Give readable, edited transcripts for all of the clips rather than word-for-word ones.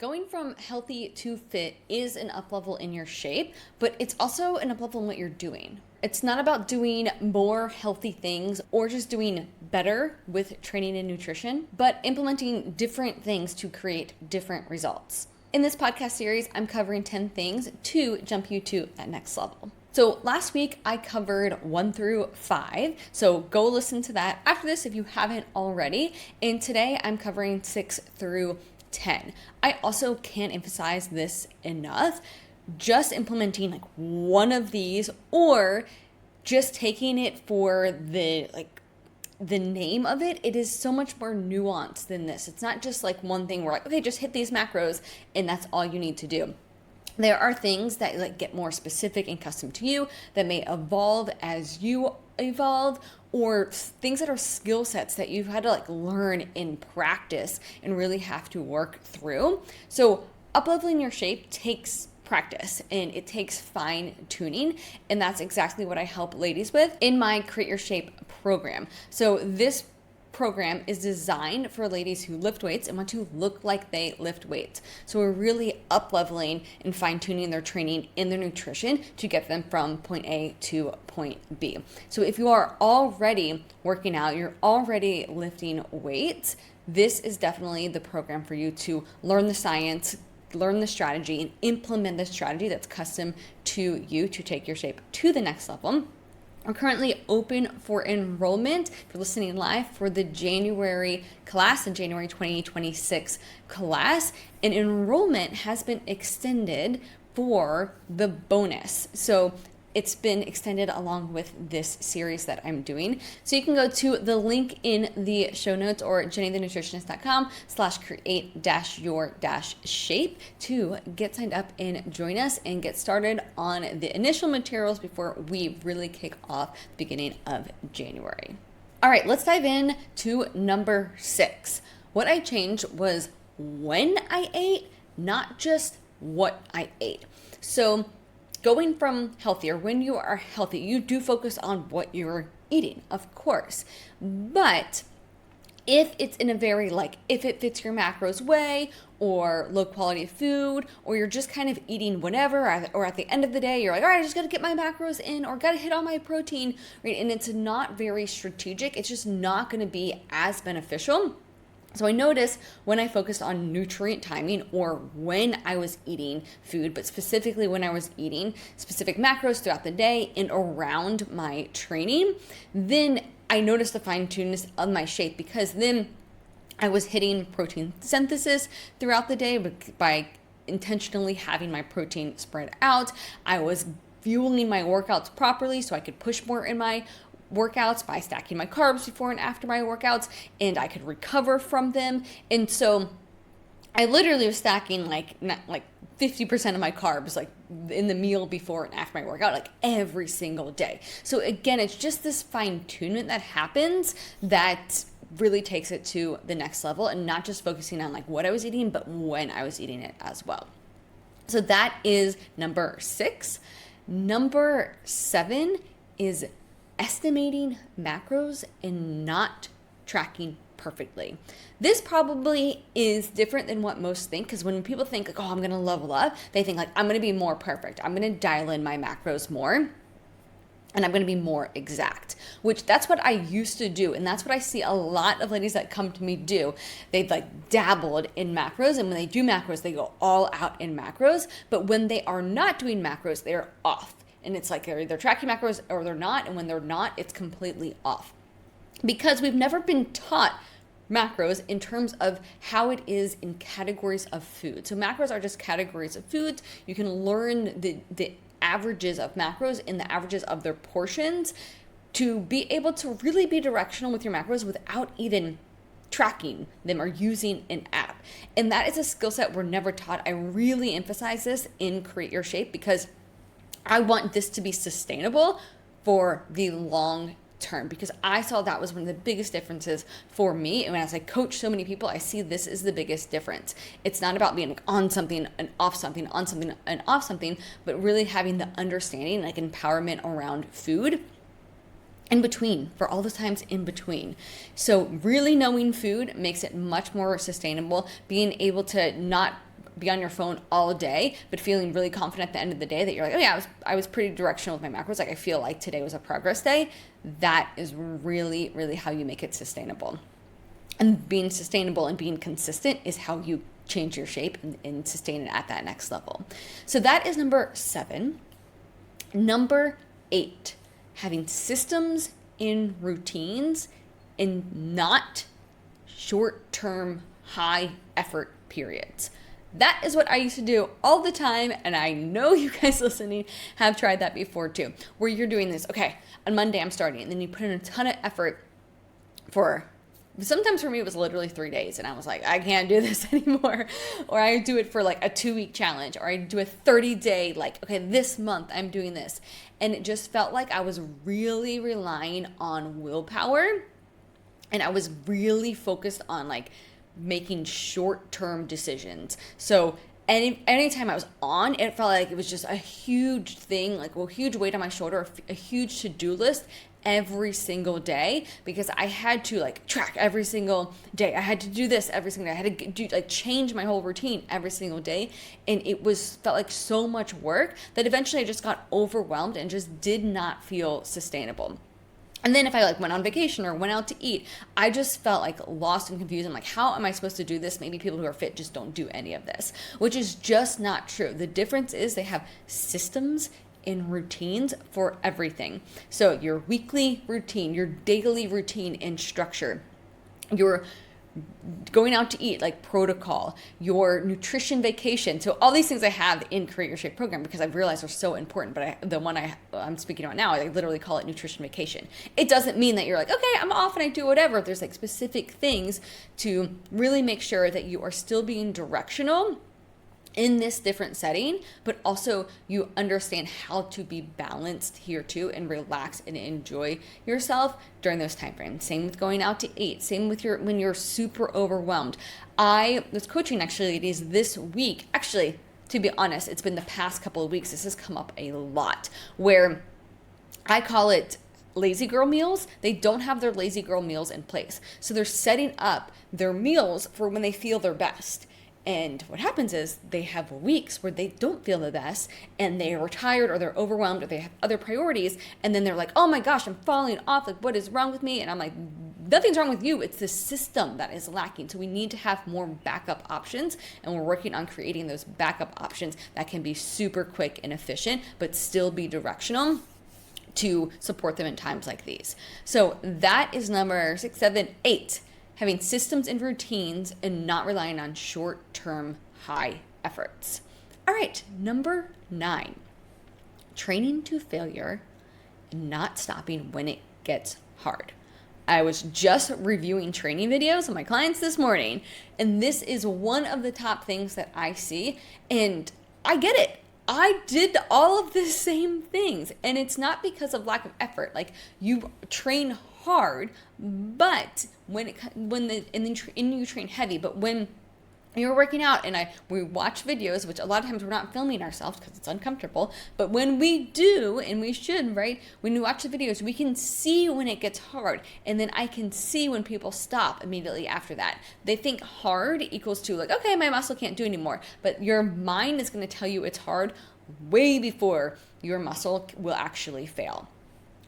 Going from healthy to fit is an up level in your shape, but it's also an up level in what you're doing. It's not about doing more healthy things or just doing better with training and nutrition, but implementing different things to create different results. In this podcast series, I'm covering 10 things to jump you to that next level. So last week I covered 1 through 5. So go listen to that after this if you haven't already. And today I'm covering 6 through 10. I also can't emphasize this enough. Just implementing like one of these or just taking it for the name of it, it is so much more nuanced than this. It's not just like one thing where like, okay, just hit these macros and that's all you need to do. There are things that get more specific and custom to you that may evolve as you evolve, or things that are skill sets that you've had to learn in practice and really have to work through. So up-leveling your shape takes practice and it takes fine tuning, and that's exactly what I help ladies with in my Create Your Shape program. So this program is designed for ladies who lift weights and want to look like they lift weights. So we're really up-leveling and fine-tuning their training and their nutrition to get them from point A to point B. So if you are already working out, you're already lifting weights, this is definitely the program for you to learn the science, learn the strategy, and implement the strategy that's custom to you to take your shape to the next level. We're currently open for enrollment, if you're listening live, for the January class, the January 2026 class. And enrollment has been extended for the bonus. So it's been extended along with this series that I'm doing. So you can go to the link in the show notes or jennythenutritionist.com/create-your-shape to get signed up and join us and get started on the initial materials before we really kick off the beginning of January. All right, let's dive in to number 6. What I changed was when I ate, not just what I ate. So going from healthier, when you are healthy, you do focus on what you're eating, of course. But if it's in a very if it fits your macros way or low quality food, or you're just kind of eating whatever, or at the end of the day, you're like, all right, I just got to get my macros in or got to hit all my protein, right? And it's not very strategic. It's just not going to be as beneficial. So I noticed when I focused on nutrient timing, or when I was eating food, but specifically when I was eating specific macros throughout the day and around my training, then I noticed the fine-tunedness of my shape, because then I was hitting protein synthesis throughout the day by intentionally having my protein spread out. I was fueling my workouts properly so I could push more in my workouts by stacking my carbs before and after my workouts, and I could recover from them. And so I literally was stacking 50% of my carbs in the meal before and after my workout, every single day. So again, it's just this fine-tunement that happens that really takes it to the next level, and not just focusing on what I was eating, but when I was eating it as well. So that is number 6. Number 7 is estimating macros and not tracking perfectly. This probably is different than what most think, because when people think oh, I'm going to level up, they think I'm going to be more perfect. I'm going to dial in my macros more, and I'm going to be more exact, which that's what I used to do. And that's what I see a lot of ladies that come to me do. They've dabbled in macros, and when they do macros, they go all out in macros. But when they are not doing macros, they're off. And it's they're either tracking macros or they're not. And when they're not, it's completely off. Because we've never been taught macros in terms of how it is in categories of food. So macros are just categories of foods. You can learn the averages of macros and the averages of their portions to be able to really be directional with your macros without even tracking them or using an app. And that is a skill set we're never taught. I really emphasize this in Create Your Shape because I want this to be sustainable for the long term, because I saw that was one of the biggest differences for me. And as I coach so many people, I see this is the biggest difference. It's not about being on something and off something, on something and off something, but really having the understanding, empowerment around food in between, for all the times in between. So really knowing food makes it much more sustainable. Being able to not be on your phone all day, but feeling really confident at the end of the day that you're like, oh yeah, I was pretty directional with my macros. Like I feel like today was a progress day. That is really, really how you make it sustainable. And being sustainable and being consistent is how you change your shape and sustain it at that next level. So that is number 7. Number 8, having systems in routines and not short-term high effort periods. That is what I used to do all the time, and I know you guys listening have tried that before too, where you're doing this, okay, on Monday I'm starting, and then you put in a ton of effort for, sometimes for me it was literally 3 days, and I was like, I can't do this anymore. Or I do it for like a 2-week challenge, or I do a 30-day, like, okay, this month I'm doing this. And it just felt like I was really relying on willpower, and I was really focused on like making short-term decisions. So anytime I was on, it felt like it was just a huge thing, like a huge weight on my shoulder, a huge to-do list every single day, because I had to like track every single day. I had to do this every single day. I had to do like change my whole routine every single day. And it felt like so much work that eventually I just got overwhelmed and just did not feel sustainable. And then if I like went on vacation or went out to eat, I just felt like lost and confused. I'm like, how am I supposed to do this? Maybe people who are fit just don't do any of this, which is just not true. The difference is they have systems and routines for everything. So your weekly routine, your daily routine and structure, your going out to eat, like protocol, your nutrition vacation. So all these things I have in Create Your Shape program because I've realized are so important. But the one I'm speaking about now, I literally call it nutrition vacation. It doesn't mean that you're like, okay, I'm off and I do whatever. There's like specific things to really make sure that you are still being directional in this different setting, but also you understand how to be balanced here too and relax and enjoy yourself during those time frames. Same with going out to eat. Same with when you're super overwhelmed. I was coaching actually ladies this week. Actually, to be honest, it's been the past couple of weeks. This has come up a lot where I call it lazy girl meals. They don't have their lazy girl meals in place. So they're setting up their meals for when they feel their best. And what happens is they have weeks where they don't feel the best and they are tired or they're overwhelmed or they have other priorities. And then they're like, oh my gosh, I'm falling off. Like, what is wrong with me? And I'm like, nothing's wrong with you. It's the system that is lacking. So we need to have more backup options. And we're working on creating those backup options that can be super quick and efficient, but still be directional to support them in times like these. So that is number 6, 7, 8. Having systems and routines and not relying on short-term high efforts. All right, number 9, training to failure and not stopping when it gets hard. I was just reviewing training videos of my clients this morning, and this is one of the top things that I see, and I get it. I did all of the same things, and it's not because of lack of effort. Like, you train hard, but you train heavy, but when you're working out and we watch videos, which a lot of times we're not filming ourselves because it's uncomfortable, but when we do, and we should, right? When we watch the videos, we can see when it gets hard, and then I can see when people stop immediately after that. They think hard equals to like, okay, my muscle can't do anymore, but your mind is going to tell you it's hard way before your muscle will actually fail.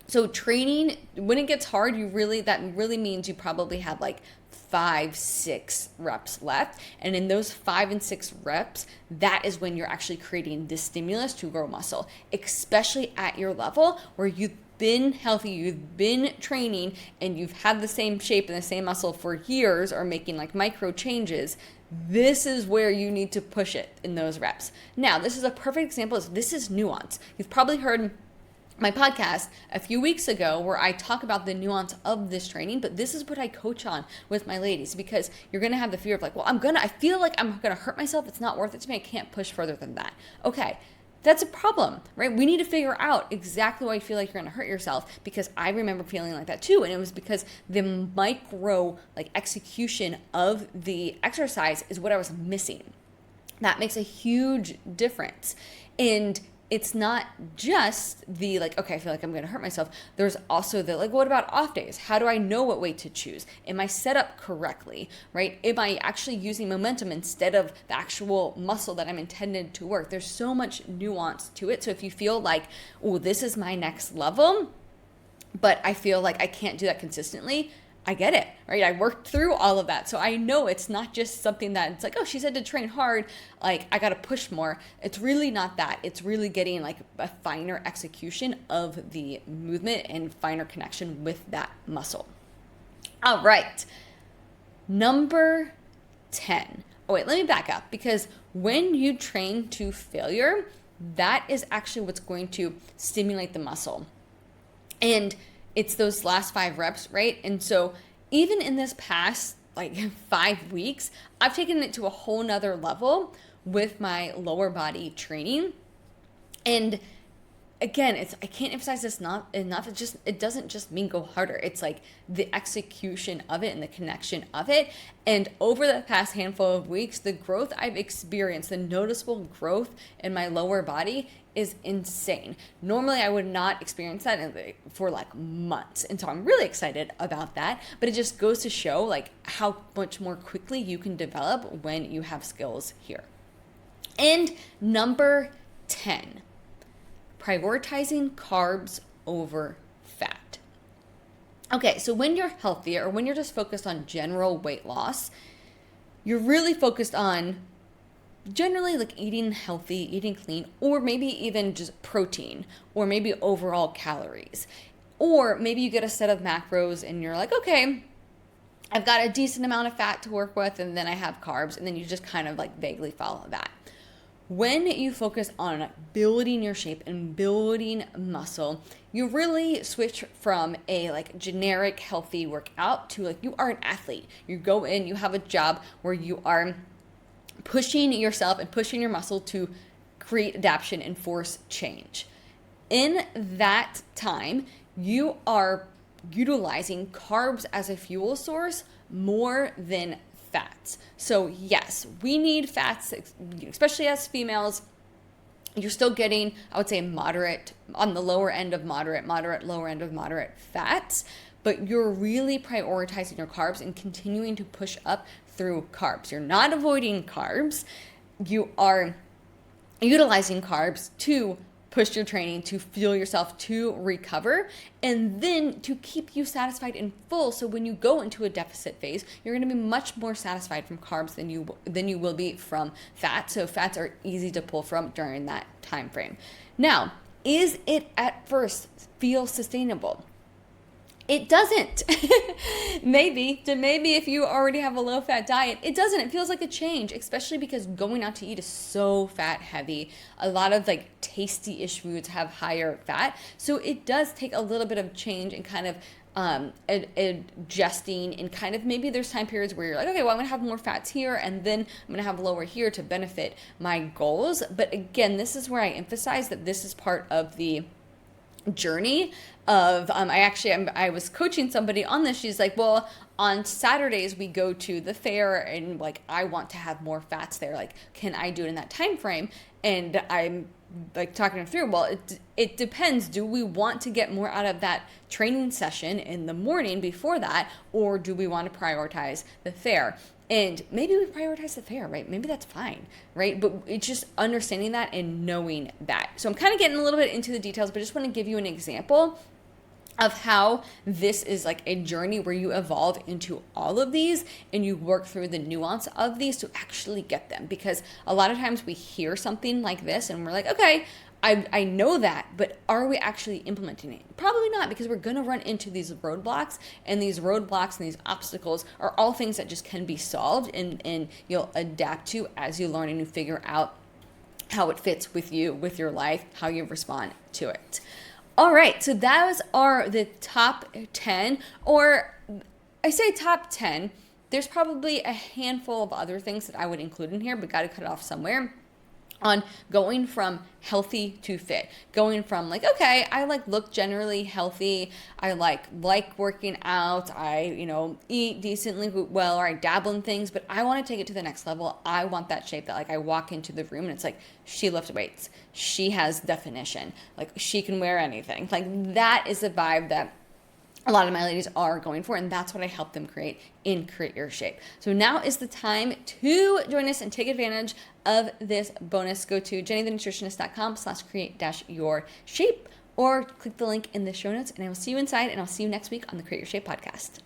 So training, when it gets hard, that really means you probably have like 5, 6 reps left. And in those 5 and 6 reps, that is when you're actually creating the stimulus to grow muscle, especially at your level where you've been healthy, you've been training, and you've had the same shape and the same muscle for years or making like micro changes. This is where you need to push it in those reps. Now, this is a perfect example. This is nuance. You've probably heard my podcast a few weeks ago where I talk about the nuance of this training, but this is what I coach on with my ladies, because you're going to have the fear of like, well, I feel like I'm going to hurt myself. It's not worth it to me. I can't push further than that. Okay. That's a problem, right? We need to figure out exactly why you feel like you're going to hurt yourself, because I remember feeling like that too. And it was because the micro execution of the exercise is what I was missing. That makes a huge difference. And it's not just the like, okay, I feel like I'm going to hurt myself. There's also the like, what about off days? How do I know what weight to choose? Am I set up correctly, right? Am I actually using momentum instead of the actual muscle that I'm intended to work? There's so much nuance to it. So if you feel like, oh, this is my next level, but I feel like I can't do that consistently, I get it, right? I worked through all of that. So I know it's not just something that it's like, oh, she said to train hard, like I got to push more. It's really not that. It's really getting like a finer execution of the movement and finer connection with that muscle. All right. Number 10. Oh, wait, let me back up, because when you train to failure, that is actually what's going to stimulate the muscle. And it's those last 5 reps, right? And so even in this past like 5 weeks, I've taken it to a whole nother level with my lower body training. And again, I can't emphasize this not enough. It doesn't just mean go harder. It's like the execution of it and the connection of it. And over the past handful of weeks, the growth I've experienced, the noticeable growth in my lower body is insane. Normally, I would not experience that for like months. And so I'm really excited about that. But it just goes to show like how much more quickly you can develop when you have skills here. And number 10. Prioritizing carbs over fat. Okay, so when you're healthy or when you're just focused on general weight loss, you're really focused on generally like eating healthy, eating clean, or maybe even just protein, or maybe overall calories. Or maybe you get a set of macros and you're like, okay, I've got a decent amount of fat to work with, and then I have carbs, and then you just kind of like vaguely follow that. When you focus on building your shape and building muscle, you really switch from a like generic healthy workout to like you are an athlete. You go in, you have a job where you are pushing yourself and pushing your muscle to create adaptation and force change. In that time, you are utilizing carbs as a fuel source more than fats. So yes, we need fats, especially as females. You're still getting, I would say, moderate, on the lower end of moderate, lower end of moderate fats, but you're really prioritizing your carbs and continuing to push up through carbs. You're not avoiding carbs. You are utilizing carbs to push your training, to fuel yourself, to recover, and then to keep you satisfied and full. So when you go into a deficit phase, you're going to be much more satisfied from carbs than you will be from fat. So fats are easy to pull from during that time frame. Now, is it at first feel sustainable? It doesn't. Maybe if you already have a low fat diet, it doesn't. It feels like a change, especially because going out to eat is so fat heavy. A lot of like tasty-ish foods have higher fat. So it does take a little bit of change and kind of adjusting, and kind of maybe there's time periods where you're like, okay, well, I'm gonna have more fats here and then I'm gonna have lower here to benefit my goals. But again, this is where I emphasize that this is part of the journey of I was coaching somebody on this. She's like, well, on Saturdays we go to the fair and like I want to have more fats there, like can I do it in that time frame? And I'm like talking her through, well, it depends. Do we want to get more out of that training session in the morning before that, or do we want to prioritize the fair? And maybe we prioritize the fair, right? Maybe that's fine, right? But it's just understanding that and knowing that. So I'm kind of getting a little bit into the details, but I just want to give you an example of how this is like a journey where you evolve into all of these and you work through the nuance of these to actually get them. Because a lot of times we hear something like this and we're like, okay, I know that, but are we actually implementing it? Probably not, because we're going to run into these roadblocks, and these roadblocks and these obstacles are all things that just can be solved, and you'll adapt to as you learn and you figure out how it fits with you, with your life, how you respond to it. All right, so those are the top 10, or I say top 10. There's probably a handful of other things that I would include in here, but got to cut it off somewhere. on going from healthy to fit, going from like, okay, I like look generally healthy, I like working out, I eat decently well, or I dabble in things, but I want to take it to the next level. I want that shape that like I walk into the room and it's like, she lifts weights, she has definition, like she can wear anything. Like that is the vibe that a lot of my ladies are going for, and that's what I help them create in Create Your Shape. So now is the time to join us and take advantage of this bonus. Go to jennythenutritionist.com/create-your shape, or click the link in the show notes, and I will see you inside, and I'll see you next week on the Create Your Shape podcast.